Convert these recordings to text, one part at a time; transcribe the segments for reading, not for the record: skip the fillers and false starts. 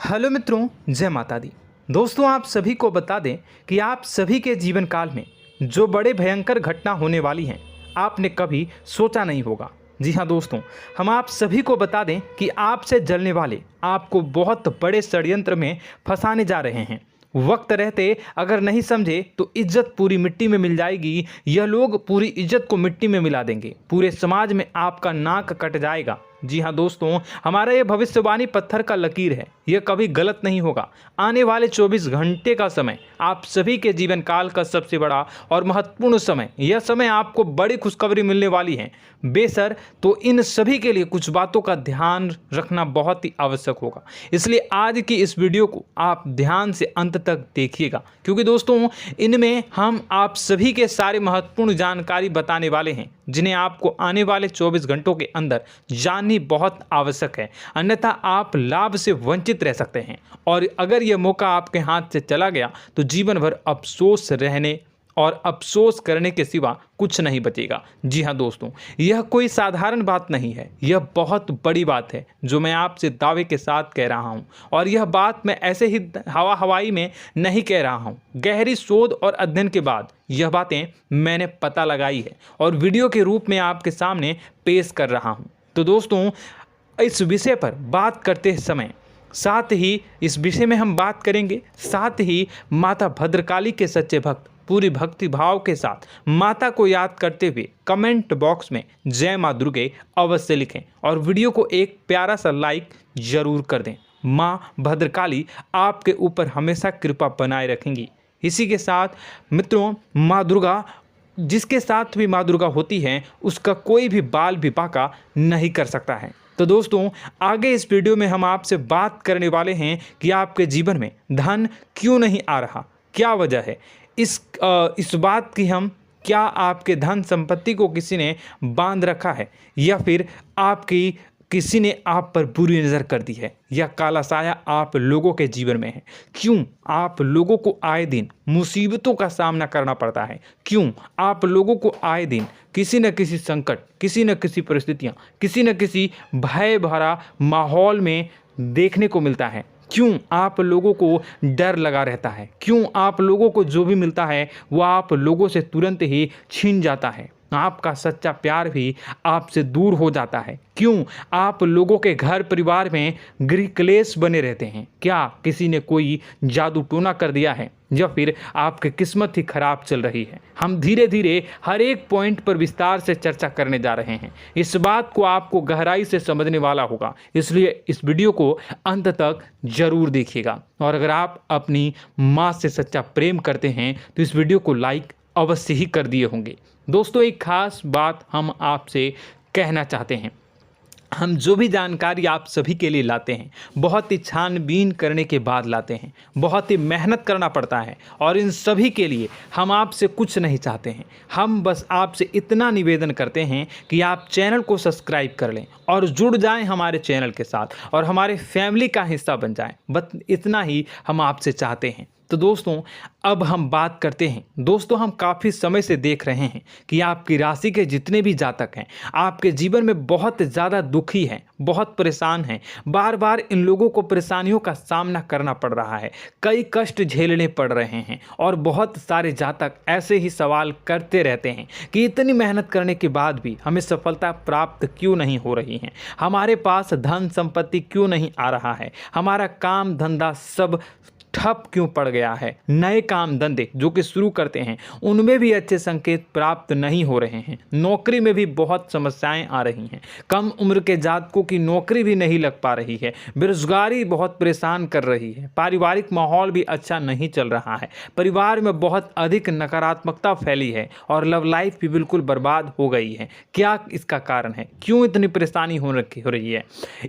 Hello मित्रों, जय माता दी। दोस्तों, आप सभी को बता दें कि आप सभी के जीवन काल में जो बड़े भयंकर घटना होने वाली हैं, आपने कभी सोचा नहीं होगा। जी हाँ दोस्तों, हम आप सभी को बता दें कि आपसे जलने वाले आपको बहुत बड़े षड्यंत्र में फंसाने जा रहे हैं। वक्त रहते अगर नहीं समझे तो इज्जत पूरी मिट्टी में मिल जाएगी। यह लोग पूरी इज्जत को मिट्टी में मिला देंगे। पूरे समाज में आपका नाक कट जाएगा। जी हाँ दोस्तों, हमारा ये भविष्यवाणी पत्थर का लकीर है, यह कभी गलत नहीं होगा। आने वाले 24 घंटे का समय आप सभी के जीवन काल का सबसे बड़ा और महत्वपूर्ण समय। यह समय आपको बड़ी खुशखबरी मिलने वाली है बेसर, तो इन सभी के लिए कुछ बातों का ध्यान रखना बहुत ही आवश्यक होगा। इसलिए आज की इस वीडियो को आप ध्यान से अंत तक देखिएगा, क्योंकि दोस्तों इनमें हम आप सभी के सारे महत्वपूर्ण जानकारी बताने वाले हैं, जिन्हें आपको आने वाले 24 घंटों के अंदर जाननी बहुत आवश्यक है। अन्यथा आप लाभ से वंचित रह सकते हैं, और अगर यह मौका आपके हाथ से चला गया तो जीवन भर अफसोस रहने और अफसोस करने के सिवा कुछ नहीं बचेगा। जी हाँ दोस्तों, यह कोई साधारण बात नहीं है, यह बहुत बड़ी बात है जो मैं आपसे दावे के साथ कह रहा हूँ। और यह बात मैं ऐसे ही हवाई में नहीं कह रहा हूँ। गहरी शोध और अध्ययन के बाद यह बातें मैंने पता लगाई है और वीडियो के रूप में आपके सामने पेश कर रहा हूँ। तो दोस्तों, इस विषय पर बात करते समय साथ ही इस विषय में हम बात करेंगे, साथ ही माता भद्रकाली के सच्चे भक्त पूरी भक्ति भाव के साथ माता को याद करते हुए कमेंट बॉक्स में जय माँ दुर्गे अवश्य लिखें और वीडियो को एक प्यारा सा लाइक जरूर कर दें। माँ भद्रकाली आपके ऊपर हमेशा कृपा बनाए रखेंगी। इसी के साथ मित्रों, माँ दुर्गा, जिसके साथ भी माँ दुर्गा होती हैं, उसका कोई भी बाल भी बांका नहीं कर सकता है। तो दोस्तों, आगे इस वीडियो में हम आपसे बात करने वाले हैं कि आपके जीवन में धन क्यों नहीं आ रहा, क्या वजह है इस बात की। हम क्या आपके धन संपत्ति को किसी ने बांध रखा है, या फिर आपकी किसी ने आप पर बुरी नज़र कर दी है, या काला साया आप लोगों के जीवन में है। क्यों आप लोगों को आए दिन मुसीबतों का सामना करना पड़ता है, क्यों आप लोगों को आए दिन किसी न किसी संकट, किसी न किसी परिस्थितियाँ, किसी न किसी भय भरा माहौल में देखने को मिलता है, क्यों आप लोगों को डर लगा रहता है, क्यों आप लोगों को जो भी मिलता है वो आप लोगों से तुरंत ही छीन जाता है, आपका सच्चा प्यार भी आपसे दूर हो जाता है, क्यों आप लोगों के घर परिवार में गृह क्लेश बने रहते हैं। क्या किसी ने कोई जादू टोना कर दिया है, या फिर आपकी किस्मत ही खराब चल रही है। हम धीरे धीरे हर एक पॉइंट पर विस्तार से चर्चा करने जा रहे हैं। इस बात को आपको गहराई से समझने वाला होगा, इसलिए इस वीडियो को अंत तक जरूर देखिएगा। और अगर आप अपनी माँ से सच्चा प्रेम करते हैं तो इस वीडियो को लाइक अवश्य ही कर दिए होंगे। दोस्तों, एक खास बात हम आपसे कहना चाहते हैं। हम जो भी जानकारी आप सभी के लिए लाते हैं, बहुत ही छानबीन करने के बाद लाते हैं, बहुत ही मेहनत करना पड़ता है, और इन सभी के लिए हम आपसे कुछ नहीं चाहते हैं। हम बस आपसे इतना निवेदन करते हैं कि आप चैनल को सब्सक्राइब कर लें और जुड़ जाएं हमारे चैनल के साथ और हमारे फैमिली का हिस्सा बन जाएं। बस इतना ही हम आपसे चाहते हैं। तो दोस्तों, अब हम बात करते हैं। दोस्तों, हम काफ़ी समय से देख रहे हैं कि आपकी राशि के जितने भी जातक हैं, आपके जीवन में बहुत ज़्यादा दुखी हैं, बहुत परेशान हैं। बार बार इन लोगों को परेशानियों का सामना करना पड़ रहा है, कई कष्ट झेलने पड़ रहे हैं, और बहुत सारे जातक ऐसे ही सवाल करते रहते हैं कि इतनी मेहनत करने के बाद भी हमें सफलता प्राप्त क्यों नहीं हो रही है, हमारे पास धन संपत्ति क्यों नहीं आ रहा है, हमारा काम धंधा सब ठप क्यों पड़ गया है, नए काम धंधे जो कि शुरू करते हैं उनमें भी अच्छे संकेत प्राप्त नहीं हो रहे हैं, नौकरी में भी बहुत समस्याएं आ रही हैं, कम उम्र के जातकों की नौकरी भी नहीं लग पा रही है, बेरोजगारी बहुत परेशान कर रही है, पारिवारिक माहौल भी अच्छा नहीं चल रहा है, परिवार में बहुत अधिक नकारात्मकता फैली है, और लव लाइफ भी बिल्कुल बर्बाद हो गई है। क्या इसका कारण है, क्यों इतनी परेशानी हो रही है?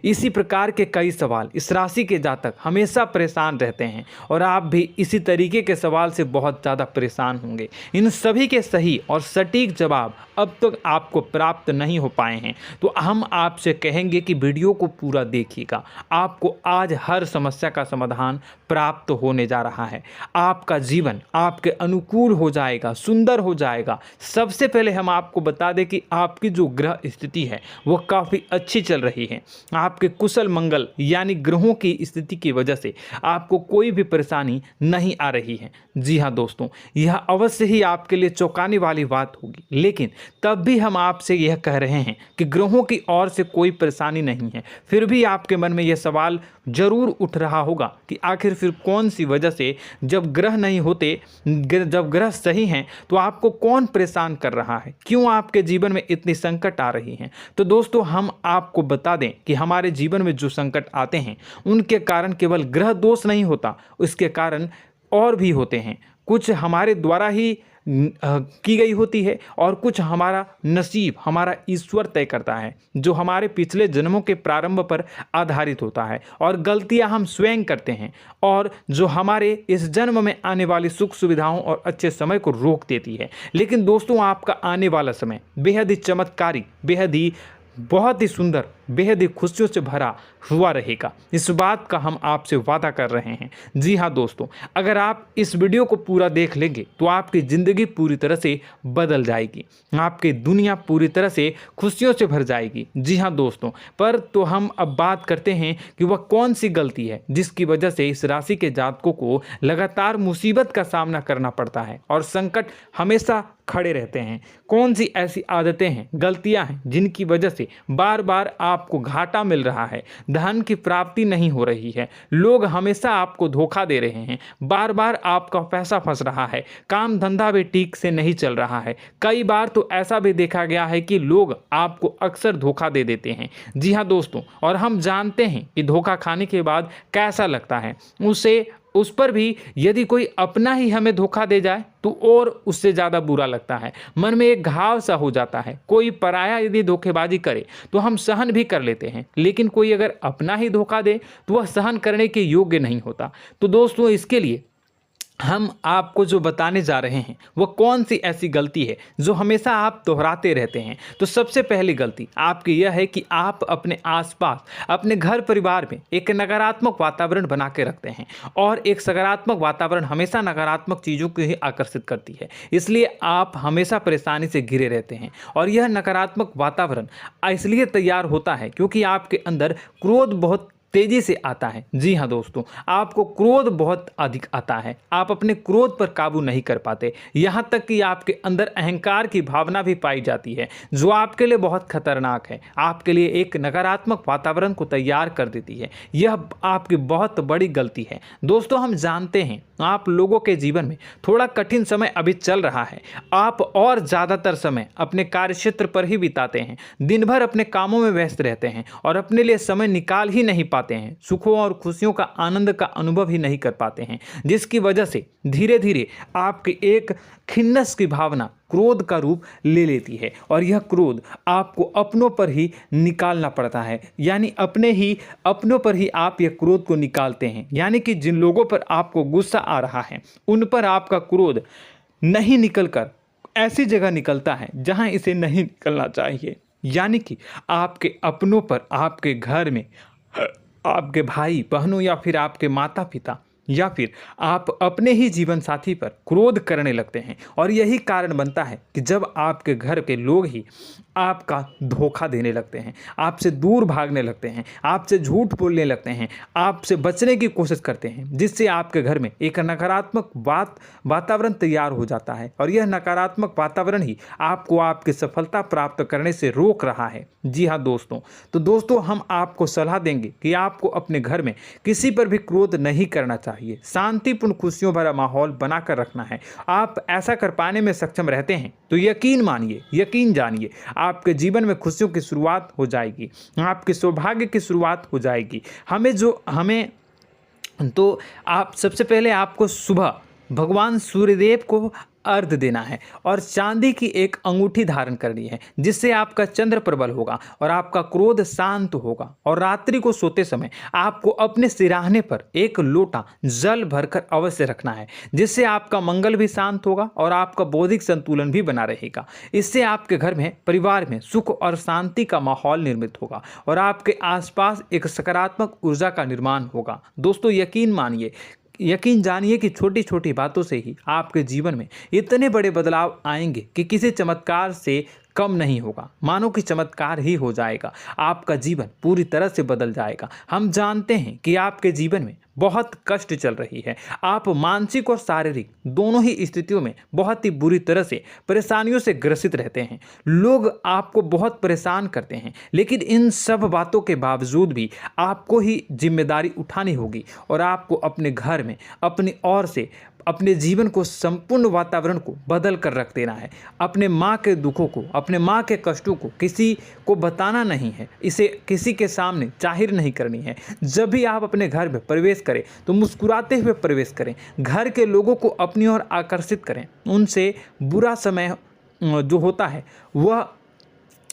इसी प्रकार के कई सवाल इस राशि के जातक हमेशा परेशान रहते हैं, और आप भी इसी तरीके के सवाल से बहुत ज़्यादा परेशान होंगे। इन सभी के सही और सटीक जवाब अब तक आपको प्राप्त नहीं हो पाए हैं, तो हम आपसे कहेंगे कि वीडियो को पूरा देखिएगा। आपको आज हर समस्या का समाधान प्राप्त होने जा रहा है। आपका जीवन आपके अनुकूल हो जाएगा, सुंदर हो जाएगा। सबसे पहले हम आपको बता दें कि आपकी जो ग्रह स्थिति है वो काफ़ी अच्छी चल रही है। आपके कुशल मंगल यानी ग्रहों की स्थिति की वजह से आपको कोई भी परेशानी नहीं आ रही है। जी हाँ दोस्तों, यह अवश्य ही आपके लिए चौंकाने वाली बात होगी, लेकिन तब भी हम आपसे यह कह रहे हैं कि ग्रहों की ओर से कोई परेशानी नहीं है। फिर भी आपके मन में यह सवाल जरूर उठ रहा होगा कि आखिर फिर कौन सी वजह से, जब ग्रह नहीं होते, जब ग्रह सही हैं, तो आपको कौन परेशान कर रहा है, क्यों आपके जीवन में इतनी संकट आ रही हैं। तो दोस्तों, हम आपको बता दें कि हमारे जीवन में जो संकट आते हैं उनके कारण केवल ग्रह दोष नहीं होता, उसके कारण और भी होते हैं। कुछ हमारे द्वारा ही की गई होती है और कुछ हमारा नसीब, हमारा ईश्वर तय करता है, जो हमारे पिछले जन्मों के प्रारंभ पर आधारित होता है। और गलतियां हम स्वयं करते हैं और जो हमारे इस जन्म में आने वाली सुख सुविधाओं और अच्छे समय को रोक देती है। लेकिन दोस्तों, आपका आने वाला समय बेहद ही चमत्कारी, बेहद ही बहुत ही सुंदर, बेहद ही खुशियों से भरा हुआ रहेगा। इस बात का हम आपसे वादा कर रहे हैं। जी हाँ दोस्तों, अगर आप इस वीडियो को पूरा देख लेंगे तो आपकी ज़िंदगी पूरी तरह से बदल जाएगी, आपकी दुनिया पूरी तरह से खुशियों से भर जाएगी। जी हाँ दोस्तों, पर तो हम अब बात करते हैं कि वह कौन सी गलती है जिसकी वजह से इस राशि के जातकों को लगातार मुसीबत का सामना करना पड़ता है और संकट हमेशा खड़े रहते हैं। कौन सी ऐसी आदतें हैं, गलतियां हैं जिनकी वजह से बार बार आपको घाटा मिल रहा है, धन की प्राप्ति नहीं हो रही है, लोग हमेशा आपको धोखा दे रहे हैं, बार बार आपका पैसा फंस रहा है, काम धंधा भी ठीक से नहीं चल रहा है। कई बार तो ऐसा भी देखा गया है कि लोग आपको अक्सर धोखा दे देते हैं। जी हाँ दोस्तों, और हम जानते हैं कि धोखा खाने के बाद कैसा लगता है। उस पर भी यदि कोई अपना ही हमें धोखा दे जाए तो और उससे ज़्यादा बुरा लगता है, मन में एक घाव सा हो जाता है। कोई पराया यदि धोखेबाजी करे तो हम सहन भी कर लेते हैं, लेकिन कोई अगर अपना ही धोखा दे तो वह सहन करने के योग्य नहीं होता। तो दोस्तों, इसके लिए हम आपको जो बताने जा रहे हैं वो कौन सी ऐसी गलती है जो हमेशा आप दोहराते रहते हैं। तो सबसे पहली गलती आपकी यह है कि आप अपने आसपास, अपने घर परिवार में एक नकारात्मक वातावरण बना के रखते हैं, और एक सकारात्मक वातावरण हमेशा नकारात्मक चीज़ों को ही आकर्षित करती है। इसलिए आप हमेशा परेशानी से घिरे रहते हैं, और यह नकारात्मक वातावरण इसलिए तैयार होता है क्योंकि आपके अंदर क्रोध बहुत तेजी से आता है। जी हाँ दोस्तों, आपको क्रोध बहुत अधिक आता है, आप अपने क्रोध पर काबू नहीं कर पाते, यहाँ तक कि आपके अंदर अहंकार की भावना भी पाई जाती है, जो आपके लिए बहुत खतरनाक है, आपके लिए एक नकारात्मक वातावरण को तैयार कर देती है। यह आपकी बहुत बड़ी गलती है। दोस्तों, हम जानते हैं आप लोगों के जीवन में थोड़ा कठिन समय अभी चल रहा है। आप और ज़्यादातर समय अपने कार्यक्षेत्र पर ही बिताते हैं, दिन भर अपने कामों में व्यस्त रहते हैं और अपने लिए समय निकाल ही नहीं पाते हैं, सुखों और खुशियों का आनंद का अनुभव ही नहीं कर पाते हैं, जिसकी वजह से धीरे धीरे आपकी एक खिन्नस की भावना क्रोध का रूप ले लेती है, और यह क्रोध आपको अपनों पर ही निकालना पड़ता है। यानी अपनों पर ही आप यह क्रोध को निकालते हैं। यानी कि जिन लोगों पर आपको गुस्सा आ रहा है उन पर आपका क्रोध नहीं निकलकर ऐसी जगह निकलता है जहां इसे नहीं निकलना चाहिए। यानी कि आपके अपनों पर, आपके घर में, आपके भाई बहनों या फिर आपके माता पिता या फिर आप अपने ही जीवन साथी पर क्रोध करने लगते हैं, और यही कारण बनता है कि जब आपके घर के लोग ही आपका धोखा देने लगते हैं, आपसे दूर भागने लगते हैं, आपसे झूठ बोलने लगते हैं, आपसे बचने की कोशिश करते हैं, जिससे आपके घर में एक नकारात्मक वातावरण तैयार हो जाता है, और यह नकारात्मक वातावरण ही आपको आपकी सफलता प्राप्त करने से रोक रहा है। जी हाँ दोस्तों, तो दोस्तों, हम आपको सलाह देंगे कि आपको अपने घर में किसी पर भी क्रोध नहीं करना चाहिए, शांतिपूर्ण खुशियों भरा माहौल बनाकर रखना है। आप ऐसा कर पाने में सक्षम रहते हैं तो यकीन मानिए, यकीन जानिए, आपके जीवन में खुशियों की शुरुआत हो जाएगी, आपके सौभाग्य की शुरुआत हो जाएगी। आप सबसे पहले आपको सुबह भगवान सूर्यदेव को अर्घ्य देना है और चांदी की एक अंगूठी धारण करनी है, जिससे आपका चंद्र प्रबल होगा और आपका क्रोध शांत होगा। और रात्रि को सोते समय आपको अपने सिरहाने पर एक लोटा जल भरकर अवश्य रखना है, जिससे आपका मंगल भी शांत होगा और आपका बौद्धिक संतुलन भी बना रहेगा। इससे आपके घर में, परिवार में सुख और शांति का माहौल निर्मित होगा और आपके आसपास एक सकारात्मक ऊर्जा का निर्माण होगा। दोस्तों, यकीन जानिए कि छोटी छोटी बातों से ही आपके जीवन में इतने बड़े बदलाव आएंगे कि किसी चमत्कार से कम नहीं होगा। मानो कि चमत्कार ही हो जाएगा, आपका जीवन पूरी तरह से बदल जाएगा। हम जानते हैं कि आपके जीवन में बहुत कष्ट चल रही है, आप मानसिक और शारीरिक दोनों ही स्थितियों में बहुत ही बुरी तरह से परेशानियों से ग्रसित रहते हैं। लोग आपको बहुत परेशान करते हैं, लेकिन इन सब बातों के बावजूद भी आपको ही जिम्मेदारी उठानी होगी और आपको अपने घर में अपनी ओर से अपने जीवन को, संपूर्ण वातावरण को बदल कर रख देना है। अपने माँ के दुखों को, अपने माँ के कष्टों को किसी को बताना नहीं है, इसे किसी के सामने जाहिर नहीं करनी है। जब भी आप अपने घर में प्रवेश करें तो मुस्कुराते हुए प्रवेश करें, घर के लोगों को अपनी ओर आकर्षित करें। उनसे बुरा समय जो होता है वह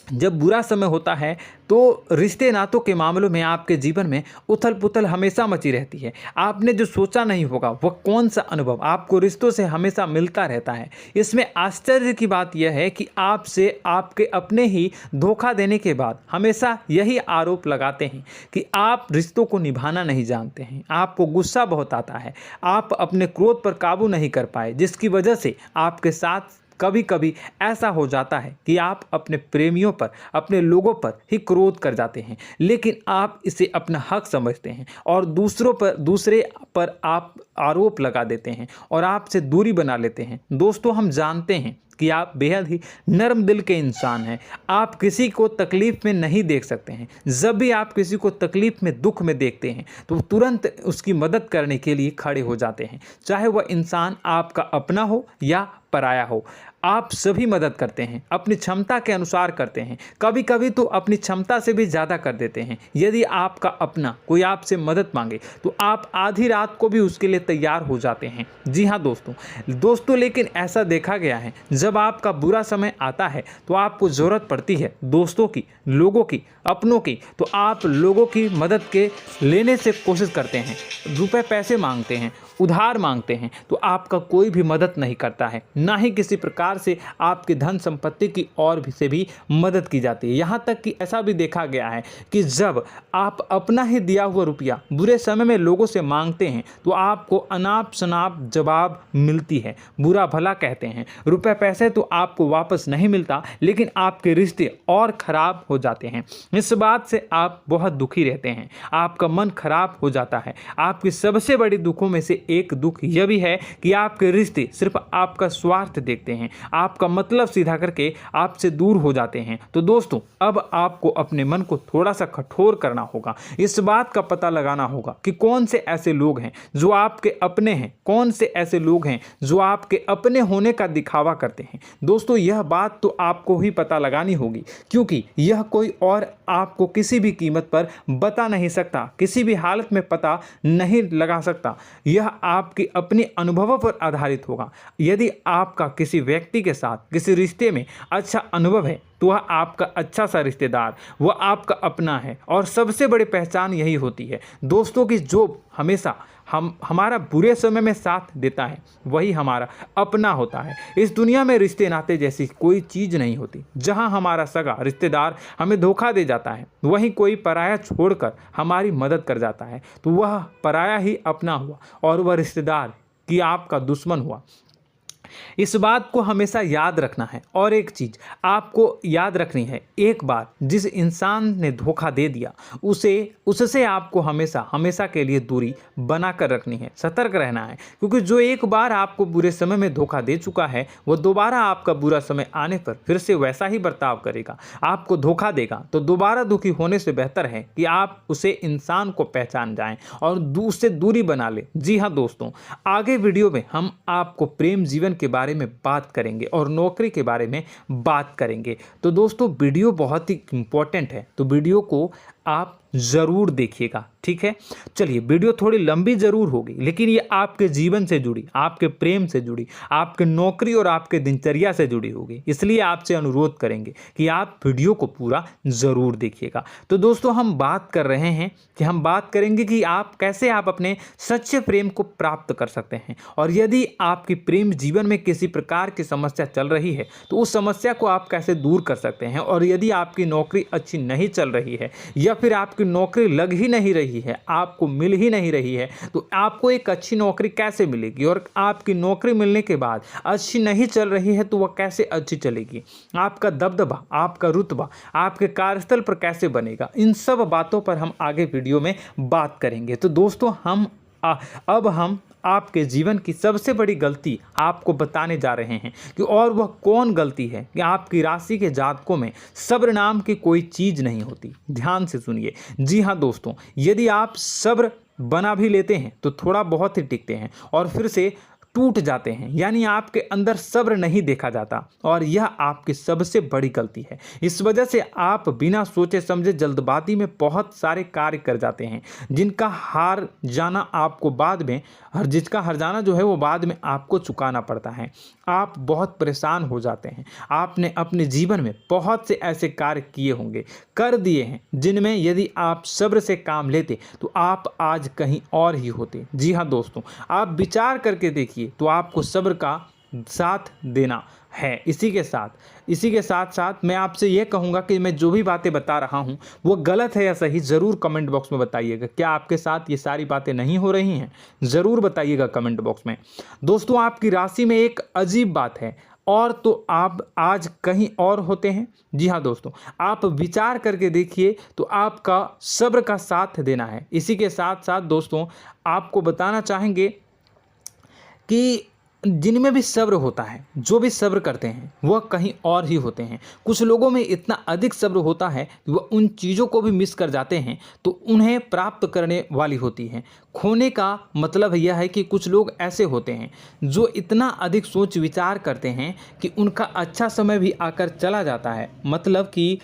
जब बुरा समय होता है तो रिश्ते नातों के मामलों में आपके जीवन में उथल पुथल हमेशा मची रहती है। आपने जो सोचा नहीं होगा वह कौन सा अनुभव आपको रिश्तों से हमेशा मिलता रहता है। इसमें आश्चर्य की बात यह है कि आपसे आपके अपने ही धोखा देने के बाद हमेशा यही आरोप लगाते हैं कि आप रिश्तों को निभाना नहीं जानते हैं, आपको गुस्सा बहुत आता है, आप अपने क्रोध पर काबू नहीं कर पाए, जिसकी वजह से आपके साथ कभी कभी ऐसा हो जाता है कि आप अपने प्रेमियों पर, अपने लोगों पर ही क्रोध कर जाते हैं, लेकिन आप इसे अपना हक समझते हैं और दूसरे पर आप आरोप लगा देते हैं और आपसे दूरी बना लेते हैं। दोस्तों, हम जानते हैं कि आप बेहद ही नर्म दिल के इंसान हैं। आप किसी को तकलीफ में नहीं देख सकते हैं। जब भी आप किसी को तकलीफ में, दुख में देखते हैं तो तुरंत उसकी मदद करने के लिए खड़े हो जाते हैं, चाहे वह इंसान आपका अपना हो या पराया हो। आप सभी मदद करते हैं, अपनी क्षमता के अनुसार करते हैं, कभी कभी तो अपनी क्षमता से भी ज़्यादा कर देते हैं। यदि आपका अपना कोई आपसे मदद मांगे तो आप आधी रात को भी उसके लिए तैयार हो जाते हैं। जी हाँ दोस्तों, लेकिन ऐसा देखा गया है, जब आपका बुरा समय आता है तो आपको ज़रूरत पड़ती है दोस्तों की, लोगों की, अपनों की, तो आप लोगों की मदद के लेने से कोशिश करते हैं, रुपए पैसे मांगते हैं, उधार मांगते हैं, तो आपका कोई भी मदद नहीं करता है, ना ही किसी प्रकार से आपकी धन संपत्ति की ओर से भी मदद की जाती है। यहाँ तक कि ऐसा भी देखा गया है कि जब आप अपना ही दिया हुआ रुपया बुरे समय में लोगों से मांगते हैं तो आपको अनाप शनाप जवाब मिलती है, बुरा भला कहते हैं। रुपए पैसे तो आपको वापस नहीं मिलता, लेकिन आपके रिश्ते और खराब हो जाते हैं। इस बात से आप बहुत दुखी रहते हैं, आपका मन खराब हो जाता है। आपकी सबसे बड़ी दुखों में से एक दुख यह भी है कि आपके रिश्ते सिर्फ आपका स्वार्थ देखते हैं, आपका मतलब सीधा करके आपसे दूर हो जाते हैं। तो दोस्तों, अब आपको अपने मन को थोड़ा सा कठोर करना होगा, इस बात का पता लगाना होगा कि कौन से ऐसे लोग हैं जो आपके अपने हैं, कौन से ऐसे लोग हैं जो आपके अपने होने का दिखावा करते हैं। दोस्तों, यह बात तो आपको ही पता लगानी होगी, क्योंकि यह कोई और आपको किसी भी कीमत पर बता नहीं सकता, किसी भी हालत में पता नहीं लगा सकता। यह आपके अपने अनुभवों पर आधारित होगा। यदि आपका किसी व्यक्ति के साथ किसी रिश्ते में अच्छा अनुभव है तो वह आपका अच्छा सा रिश्तेदार, वह आपका अपना है। और सबसे बड़ी पहचान यही होती है दोस्तों की जो हमेशा हमारा बुरे समय में साथ देता है वही हमारा अपना होता है। इस दुनिया में रिश्ते नाते जैसी कोई चीज़ नहीं होती। जहां हमारा सगा रिश्तेदार हमें धोखा दे जाता है, वहीं कोई पराया छोड़कर हमारी मदद कर जाता है तो वह पराया ही अपना हुआ और वह रिश्तेदार की आपका दुश्मन हुआ। इस बात को हमेशा याद रखना है। और एक चीज़ आपको याद रखनी है, एक बार जिस इंसान ने धोखा दे दिया उससे आपको हमेशा हमेशा के लिए दूरी बना कर रखनी है, सतर्क रहना है। क्योंकि जो एक बार आपको बुरे समय में धोखा दे चुका है वह दोबारा आपका बुरा समय आने पर फिर से वैसा ही बर्ताव करेगा, आपको धोखा देगा। तो दोबारा दुखी होने से बेहतर है कि आप उसे इंसान को पहचान जाएं और उससे दूरी बना लें। जी हाँ दोस्तों, आगे वीडियो में हम आपको प्रेम जीवन के बारे में बात करेंगे और नौकरी के बारे में बात करेंगे। तो दोस्तों, वीडियो बहुत ही इम्पोर्टेंट है, तो वीडियो को आप ज़रूर देखिएगा, ठीक है। चलिए, वीडियो थोड़ी लंबी ज़रूर होगी, लेकिन ये आपके जीवन से जुड़ी, आपके प्रेम से जुड़ी, आपके नौकरी और आपके दिनचर्या से जुड़ी होगी, इसलिए आपसे अनुरोध करेंगे कि आप वीडियो को पूरा ज़रूर देखिएगा। तो दोस्तों, हम बात कर रहे हैं कि हम बात करेंगे कि आप कैसे आप अपने सच्चे प्रेम को प्राप्त कर सकते हैं, और यदि आपकी प्रेम जीवन में किसी प्रकार की समस्या चल रही है तो उस समस्या को आप कैसे दूर कर सकते हैं, और यदि आपकी नौकरी अच्छी नहीं चल रही है या फिर आपकी नौकरी लग ही नहीं रही है, आपको मिल ही नहीं रही है, तो आपको एक अच्छी नौकरी कैसे मिलेगी, और आपकी नौकरी मिलने के बाद अच्छी नहीं चल रही है तो वह कैसे अच्छी चलेगी, आपका दबदबा, आपका रुतबा आपके कार्यस्थल पर कैसे बनेगा, इन सब बातों पर हम आगे वीडियो में बात करेंगे। तो दोस्तों, अब हम आपके जीवन की सबसे बड़ी गलती आपको बताने जा रहे हैं कि और वह कौन गलती है कि आपकी राशि के जातकों में सब्र नाम की कोई चीज़ नहीं होती। ध्यान से सुनिए। जी हाँ दोस्तों, यदि आप सब्र बना भी लेते हैं तो थोड़ा बहुत ही टिकते हैं और फिर से टूट जाते हैं, यानी आपके अंदर सब्र नहीं देखा जाता, और यह आपकी सबसे बड़ी गलती है। इस वजह से आप बिना सोचे समझे जल्दबाजी में बहुत सारे कार्य कर जाते हैं, जिनका हार जाना आपको बाद में जिसका हर जाना जो है वो बाद में आपको चुकाना पड़ता है। आप बहुत परेशान हो जाते हैं। आपने अपने जीवन में बहुत से ऐसे कार्य किए होंगे, कर दिए हैं, जिनमें यदि आप सब्र से काम लेते तो आप आज कहीं और ही होते। जी हाँ दोस्तों, आप विचार करके देखिए तो आपको सब्र का साथ देना है। इसी के साथ साथ मैं आपसे ये कहूँगा कि मैं जो भी बातें बता रहा हूँ वो गलत है या सही, ज़रूर कमेंट बॉक्स में बताइएगा। क्या आपके साथ ये सारी बातें नहीं हो रही हैं? ज़रूर बताइएगा कमेंट बॉक्स में। दोस्तों, आपकी राशि में एक अजीब बात है, और तो आप आज कहीं और होते हैं। जी हाँ दोस्तों, आप विचार करके देखिए तो आपका सब्र का साथ देना है। इसी के साथ साथ दोस्तों, आपको बताना चाहेंगे कि जिनमें भी सब्र होता है, जो भी सब्र करते हैं वह कहीं और ही होते हैं। कुछ लोगों में इतना अधिक सब्र होता है कि वह उन चीज़ों को भी मिस कर जाते हैं तो उन्हें प्राप्त करने वाली होती हैं। खोने का मतलब यह है कि कुछ लोग ऐसे होते हैं जो इतना अधिक सोच विचार करते हैं कि उनका अच्छा समय भी आकर चला जाता है, मतलब कि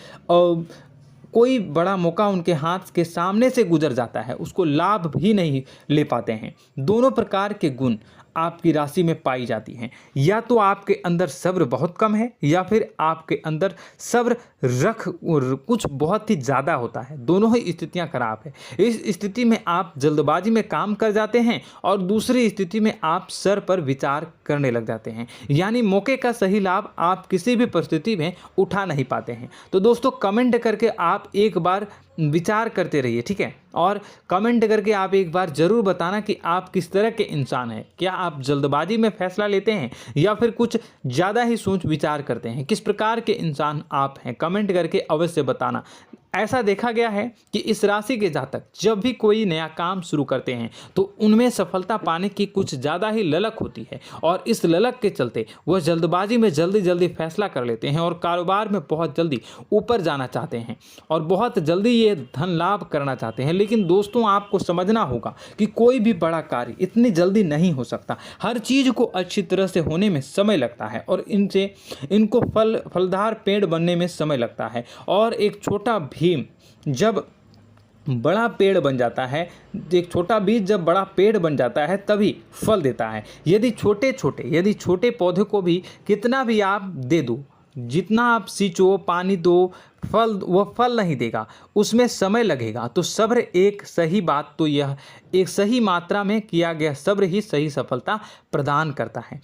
कोई बड़ा मौका उनके हाथ के सामने से गुजर जाता है, उसको लाभ भी नहीं ले पाते हैं। दोनों प्रकार के गुण आपकी राशि में पाई जाती हैं। या तो आपके अंदर सब्र बहुत कम है, या फिर आपके अंदर सब्र कुछ बहुत ही ज़्यादा होता है। दोनों ही स्थितियां खराब है। इस स्थिति में आप जल्दबाजी में काम कर जाते हैं, और दूसरी स्थिति में आप सर पर विचार करने लग जाते हैं, यानी मौके का सही लाभ आप किसी भी परिस्थिति में उठा नहीं पाते हैं। तो दोस्तों, कमेंट करके आप एक बार विचार करते रहिए, ठीक है, और कमेंट करके आप एक बार ज़रूर बताना कि आप किस तरह के इंसान हैं। क्या आप जल्दबाजी में फैसला लेते हैं या फिर कुछ ज़्यादा ही सोच विचार करते हैं? किस प्रकार के इंसान आप हैं? कमेंट करके अवश्य बताना। ऐसा देखा गया है कि इस राशि के जातक जब भी कोई नया काम शुरू करते हैं तो उनमें सफलता पाने की कुछ ज़्यादा ही ललक होती है, और इस ललक के चलते वह जल्दबाजी में जल्दी फैसला कर लेते हैं और कारोबार में बहुत जल्दी ऊपर जाना चाहते हैं और बहुत जल्दी ये धन लाभ करना चाहते हैं। लेकिन दोस्तों, आपको समझना होगा कि कोई भी बड़ा कार्य इतनी जल्दी नहीं हो सकता। हर चीज़ को अच्छी तरह से होने में समय लगता है, और इनको फलदार पेड़ बनने में समय लगता है। और एक छोटा भीम जब बड़ा पेड़ बन जाता है, एक छोटा बीज जब बड़ा पेड़ बन जाता है तभी फल देता है। यदि छोटे पौधे को भी कितना भी आप दे दो, जितना आप सींचो, पानी दो, वह फल नहीं देगा, उसमें समय लगेगा। तो सब्र एक सही बात, तो यह एक सही मात्रा में किया गया सब्र ही सही सफलता प्रदान करता है,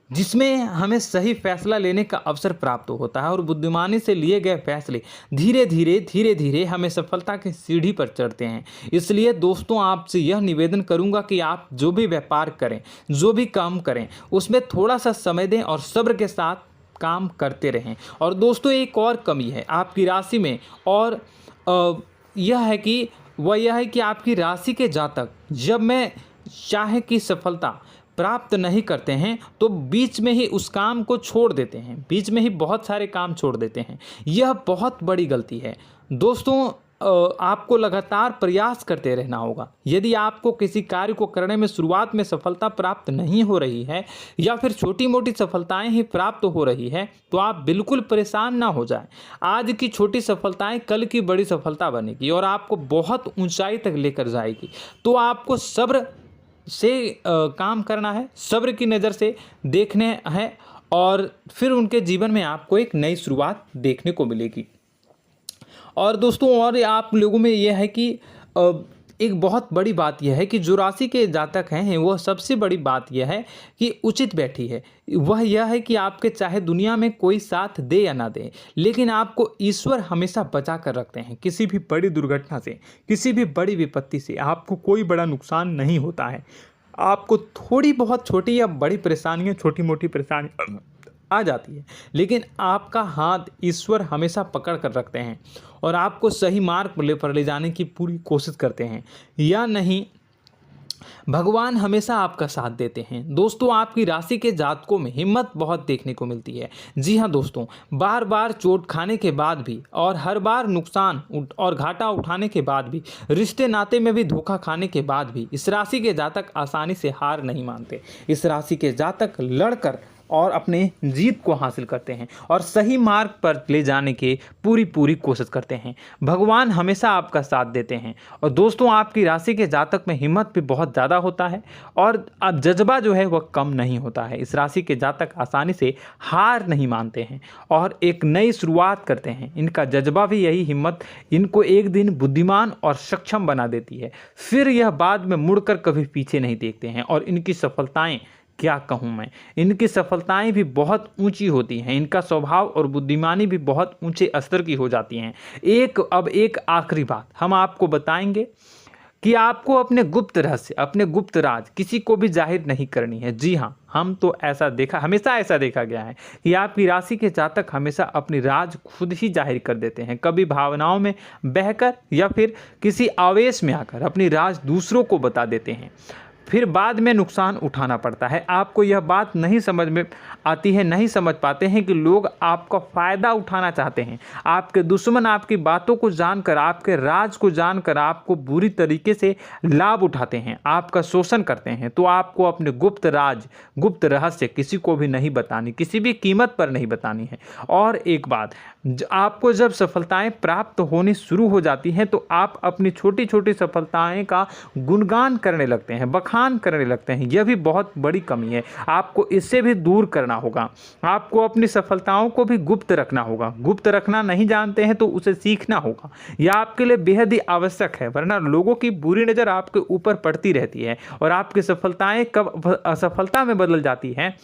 जिसमें हमें सही फैसला लेने का अवसर प्राप्त होता है, और बुद्धिमानी से लिए गए फैसले धीरे धीरे हमें सफलता की सीढ़ी पर चढ़ते हैं। इसलिए दोस्तों, आपसे यह निवेदन करूंगा कि आप जो भी व्यापार करें, जो भी काम करें, उसमें थोड़ा सा समय दें और सब्र के साथ काम करते रहें। और दोस्तों, एक और कमी है आपकी राशि में, और यह है कि आपकी राशि के जातक जब मैं चाहे कि सफलता प्राप्त नहीं करते हैं तो बीच में ही उस काम को छोड़ देते हैं, बीच में ही बहुत सारे काम छोड़ देते हैं। यह बहुत बड़ी गलती है दोस्तों। आपको लगातार प्रयास करते रहना होगा। यदि आपको किसी कार्य को करने में शुरुआत में सफलता प्राप्त नहीं हो रही है या फिर छोटी मोटी सफलताएं ही प्राप्त हो रही है तो आप बिल्कुल परेशान ना हो जाएं। आज की छोटी सफलताएं कल की बड़ी सफलता बनेगी और आपको बहुत ऊंचाई तक लेकर जाएगी। तो आपको सब्र से काम करना है, सब्र की नज़र से देखने हैं और फिर उनके जीवन में आपको एक नई शुरुआत देखने को मिलेगी। और दोस्तों और आप लोगों में यह है कि एक बहुत बड़ी बात यह है कि जो राशि के जातक हैं वह सबसे बड़ी बात यह है कि उचित बैठी है। वह यह है कि आपके चाहे दुनिया में कोई साथ दे या ना दे, लेकिन आपको ईश्वर हमेशा बचा कर रखते हैं। किसी भी बड़ी दुर्घटना से, किसी भी बड़ी विपत्ति से आपको कोई बड़ा नुकसान नहीं होता है। आपको थोड़ी बहुत छोटी या बड़ी परेशानियाँ, छोटी मोटी परेशानी आ जाती है, लेकिन आपका हाथ ईश्वर हमेशा पकड़ कर रखते हैं और आपको सही मार्ग पर ले जाने की पूरी कोशिश करते हैं। या नहीं, भगवान हमेशा आपका साथ देते हैं। दोस्तों आपकी राशि के जातकों में हिम्मत बहुत देखने को मिलती है। जी हाँ दोस्तों, बार बार चोट खाने के बाद भी और हर बार नुकसान और घाटा उठाने के बाद भी, रिश्ते नाते में भी धोखा खाने के बाद भी इस राशि के जातक आसानी से हार नहीं मानते। इस राशि के जातक लड़कर और अपने जीत को हासिल करते हैं और सही मार्ग पर ले जाने की पूरी कोशिश करते हैं। भगवान हमेशा आपका साथ देते हैं। और दोस्तों आपकी राशि के जातक में हिम्मत भी बहुत ज़्यादा होता है और अब जज्बा जो है वह कम नहीं होता है। इस राशि के जातक आसानी से हार नहीं मानते हैं और एक नई शुरुआत करते हैं। इनका जज्बा भी, यही हिम्मत इनको एक दिन बुद्धिमान और सक्षम बना देती है। फिर यह बाद में मुड़कर कभी पीछे नहीं देखते हैं और इनकी सफलताएं, क्या कहूँ मैं, इनकी सफलताएं भी बहुत ऊंची होती हैं। इनका स्वभाव और बुद्धिमानी भी बहुत ऊंचे स्तर की हो जाती हैं। अब एक आखिरी बात हम आपको बताएंगे कि आपको अपने गुप्त रहस्य, अपने गुप्त राज किसी को भी जाहिर नहीं करनी है। जी हाँ, हमेशा ऐसा देखा गया है कि आपकी राशि के जातक हमेशा अपनी राज खुद ही जाहिर कर देते हैं। कभी भावनाओं में बहकर या फिर किसी आवेश में आकर अपनी राज दूसरों को बता देते हैं, फिर बाद में नुकसान उठाना पड़ता है। आपको यह बात नहीं समझ में आती है, नहीं समझ पाते हैं कि लोग आपका फ़ायदा उठाना चाहते हैं। आपके दुश्मन आपकी बातों को जानकर, आपके राज को जानकर आपको बुरी तरीके से लाभ उठाते हैं, आपका शोषण करते हैं। तो आपको अपने गुप्त राज, गुप्त रहस्य किसी को भी नहीं बतानी, किसी भी कीमत पर नहीं बतानी है। और एक बात, आपको जब सफलताएं प्राप्त होनी शुरू हो जाती हैं तो आप अपनी छोटी छोटी सफलताएं का गुणगान करने लगते हैं, बखान करने लगते हैं। यह भी बहुत बड़ी कमी है, आपको इससे भी दूर करना होगा। आपको अपनी सफलताओं को भी गुप्त रखना होगा। गुप्त रखना नहीं जानते हैं तो उसे सीखना होगा। यह आपके लिए बेहद ही आवश्यक है, वरना लोगों की बुरी नज़र आपके ऊपर पड़ती रहती है और आपकी सफलताएं कब असफलता में बदल जाती हैं,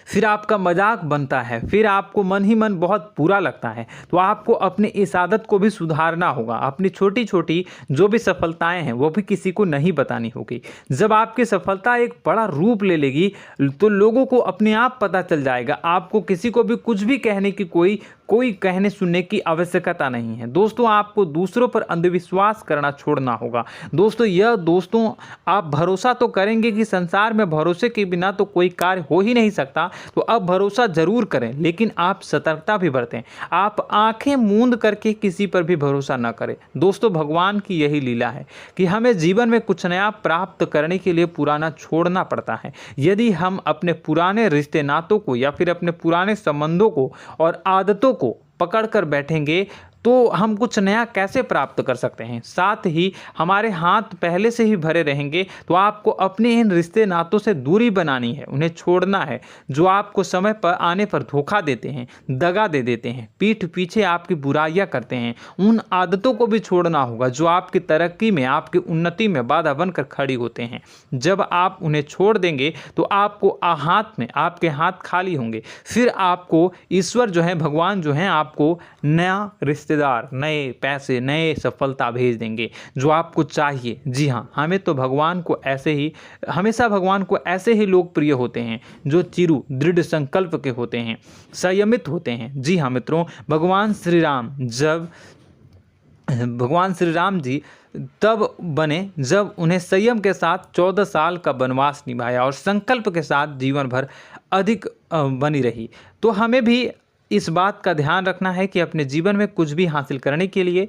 फिर आपका मजाक बनता है, फिर आपको मन ही मन बहुत बुरा लगता है। तो आपको अपनी इस आदत को भी सुधारना होगा। अपनी छोटी छोटी जो भी सफलताएं हैं वो भी किसी को नहीं बतानी होगी। जब आपकी सफलता एक बड़ा रूप ले लेगी तो लोगों को अपने आप पता चल जाएगा। आपको किसी को भी कुछ भी कहने की कोई कहने सुनने की आवश्यकता नहीं है। दोस्तों आपको दूसरों पर अंधविश्वास करना छोड़ना होगा। दोस्तों आप भरोसा तो करेंगे कि संसार में भरोसे के बिना तो कोई कार्य हो ही नहीं सकता, तो अब भरोसा जरूर करें, लेकिन आप सतर्कता भी बरतें। आप आंखें मूंद करके किसी पर भी भरोसा न करें। दोस्तों भगवान की यही लीला है कि हमें जीवन में कुछ नया प्राप्त करने के लिए पुराना छोड़ना पड़ता है। यदि हम अपने पुराने रिश्ते नातों को या फिर अपने पुराने संबंधों को और आदतों को पकड़ कर बैठेंगे तो हम कुछ नया कैसे प्राप्त कर सकते हैं। साथ ही हमारे हाथ पहले से ही भरे रहेंगे। तो आपको अपने इन रिश्ते नातों से दूरी बनानी है, उन्हें छोड़ना है। जो आपको समय पर आने पर धोखा देते हैं, दगा दे देते हैं, पीठ पीछे आपकी बुराइयां करते हैं, उन आदतों को भी छोड़ना होगा जो आपकी तरक्की में, आपकी उन्नति में बाधा बनकर खड़ी होते हैं। जब आप उन्हें छोड़ देंगे तो आपके हाथ खाली होंगे। फिर आपको ईश्वर जो है, भगवान जो है, आपको नया रिश्तेदार, नए पैसे, नए सफलता भेज देंगे जो आपको चाहिए। जी हाँ, हमेशा भगवान को ऐसे ही लोग प्रिय होते हैं जो चिरु दृढ़ संकल्प के होते हैं, संयमित होते हैं। जी हाँ मित्रों, भगवान श्री राम जी तब बने जब उन्हें संयम के साथ 14 साल का वनवास निभाया और संकल्प के साथ जीवन भर अधिक बनी रही। तो हमें भी इस बात का ध्यान रखना है कि अपने जीवन में कुछ भी हासिल करने के लिए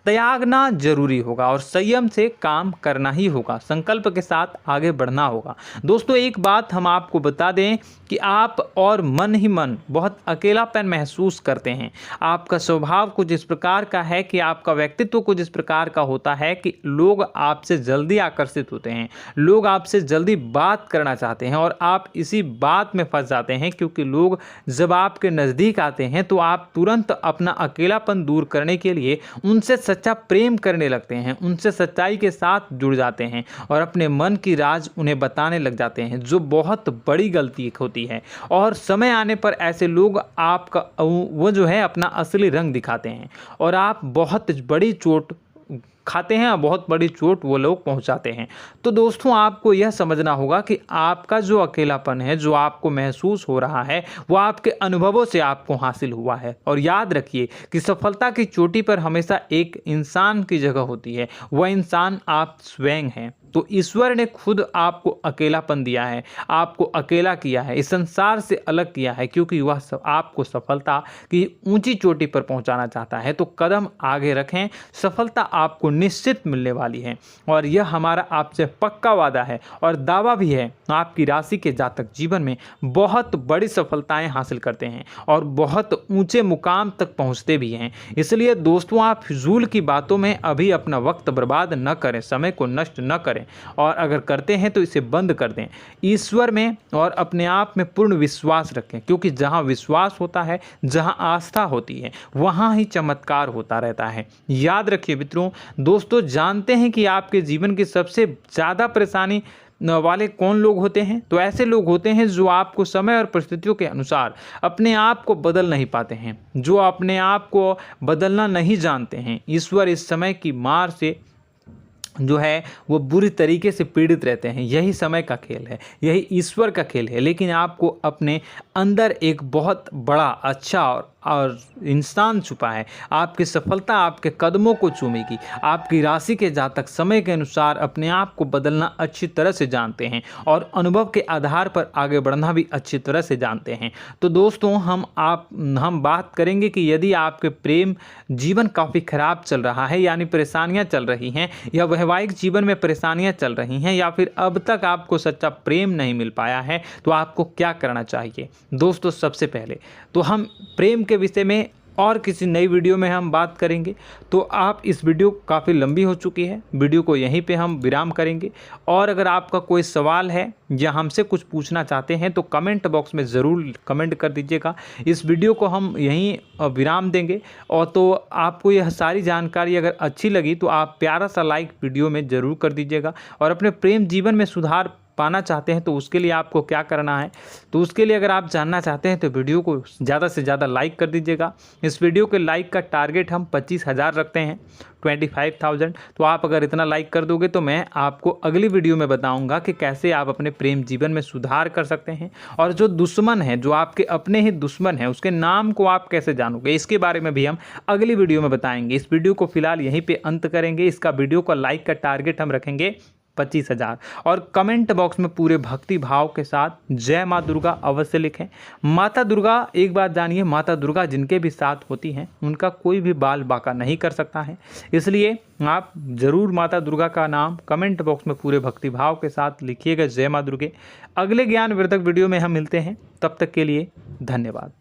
त्यागना जरूरी होगा और संयम से काम करना ही होगा, संकल्प के साथ आगे बढ़ना होगा। दोस्तों एक बात हम आपको बता दें कि आप और मन ही मन बहुत अकेलापन महसूस करते हैं। आपका स्वभाव कुछ इस प्रकार का है कि आपका व्यक्तित्व कुछ इस प्रकार का होता है कि लोग आपसे जल्दी आकर्षित होते हैं, लोग आपसे जल्दी बात करना चाहते हैं और आप इसी बात में फंस जाते हैं, क्योंकि लोग जब आपके नज़दीक आते हैं तो आप तुरंत अपना अकेलापन दूर करने के लिए उनसे सच्चा प्रेम करने लगते हैं, उनसे सच्चाई के साथ जुड़ जाते हैं और अपने मन की राज उन्हें बताने लग जाते हैं, जो बहुत बड़ी गलती होती है। और समय आने पर ऐसे लोग आपका वो जो है अपना असली रंग दिखाते हैं और आप बहुत बड़ी चोट खाते हैं, बहुत बड़ी चोट वो लोग पहुंचाते हैं। तो दोस्तों आपको यह समझना होगा कि आपका जो अकेलापन है, जो आपको महसूस हो रहा है, वो आपके अनुभवों से आपको हासिल हुआ है। और याद रखिए कि सफलता की चोटी पर हमेशा एक इंसान की जगह होती है, वह इंसान आप स्वयं हैं। तो ईश्वर ने खुद आपको अकेलापन दिया है, आपको अकेला किया है, इस संसार से अलग किया है, क्योंकि वह आपको सफलता की ऊंची चोटी पर पहुंचाना चाहता है। तो कदम आगे रखें, सफलता आपको निश्चित मिलने वाली है और यह हमारा आपसे पक्का वादा है और दावा भी है। आपकी राशि के जातक जीवन में बहुत बड़ी सफलताएं हासिल करते हैं और बहुत ऊंचे मुकाम तक पहुंचते भी हैं। इसलिए दोस्तों आप फिजूल की बातों में अभी अपना वक्त बर्बाद न करें, समय को नष्ट न करें और अगर करते हैं तो इसे बंद कर दें। ईश्वर में और अपने आप में पूर्ण विश्वास रखें, क्योंकि जहां विश्वास होता है, जहां आस्था होती है, वहां ही चमत्कार होता रहता है। याद रखिए मित्रों, दोस्तों जानते हैं कि आपके जीवन की सबसे ज़्यादा परेशानी वाले कौन लोग होते हैं? तो ऐसे लोग होते हैं जो आपको समय और परिस्थितियों के अनुसार अपने आप को बदल नहीं पाते हैं, जो अपने आप को बदलना नहीं जानते हैं। ईश्वर इस समय की मार से जो है वो बुरी तरीके से पीड़ित रहते हैं। यही समय का खेल है, यही ईश्वर का खेल है। लेकिन आपको अपने अंदर एक बहुत बड़ा अच्छा और इंसान छुपा है। आपकी सफलता आपके कदमों को चूमेगी। आपकी राशि के जातक समय के अनुसार अपने आप को बदलना अच्छी तरह से जानते हैं और अनुभव के आधार पर आगे बढ़ना भी अच्छी तरह से जानते हैं। तो दोस्तों हम बात करेंगे कि यदि आपके प्रेम जीवन काफ़ी खराब चल रहा है, यानी परेशानियां चल रही हैं, या वैवाहिक जीवन में परेशानियां चल रही हैं, या फिर अब तक आपको सच्चा प्रेम नहीं मिल पाया है, तो आपको क्या करना चाहिए। दोस्तों सबसे पहले तो हम प्रेम के विषय में और किसी नई वीडियो में हम बात करेंगे। तो आप इस वीडियो काफ़ी लंबी हो चुकी है, वीडियो को यहीं पे हम विराम करेंगे। और अगर आपका कोई सवाल है या हमसे कुछ पूछना चाहते हैं तो कमेंट बॉक्स में ज़रूर कमेंट कर दीजिएगा। इस वीडियो को हम यहीं विराम देंगे। और तो आपको यह सारी जानकारी अगर अच्छी लगी तो आप प्यारा सा लाइक वीडियो में ज़रूर कर दीजिएगा। और अपने प्रेम जीवन में सुधार पाना चाहते हैं तो उसके लिए आपको क्या करना है, तो उसके लिए अगर आप जानना चाहते हैं तो वीडियो को ज़्यादा से ज़्यादा लाइक कर दीजिएगा। इस वीडियो के लाइक का टारगेट हम 25,000 रखते हैं, 25,000। तो आप अगर इतना लाइक कर दोगे तो मैं आपको अगली वीडियो में बताऊंगा कि कैसे आप अपने प्रेम जीवन में सुधार कर सकते हैं। और जो दुश्मन है, जो आपके अपने ही दुश्मन है, उसके नाम को आप कैसे जानोगे, इसके बारे में भी हम अगली वीडियो में बताएंगे। इस वीडियो को फिलहाल यहीं पर अंत करेंगे। इसका वीडियो का लाइक का टारगेट हम रखेंगे 25,000। और कमेंट बॉक्स में पूरे भक्ति भाव के साथ जय माँ दुर्गा अवश्य लिखें। माता दुर्गा, एक बात जानिए, माता दुर्गा जिनके भी साथ होती हैं उनका कोई भी बाल बाका नहीं कर सकता है। इसलिए आप ज़रूर माता दुर्गा का नाम कमेंट बॉक्स में पूरे भक्ति भाव के साथ लिखिएगा, जय माँ दुर्गे। अगले ज्ञानवर्धक वीडियो में हम मिलते हैं, तब तक के लिए धन्यवाद।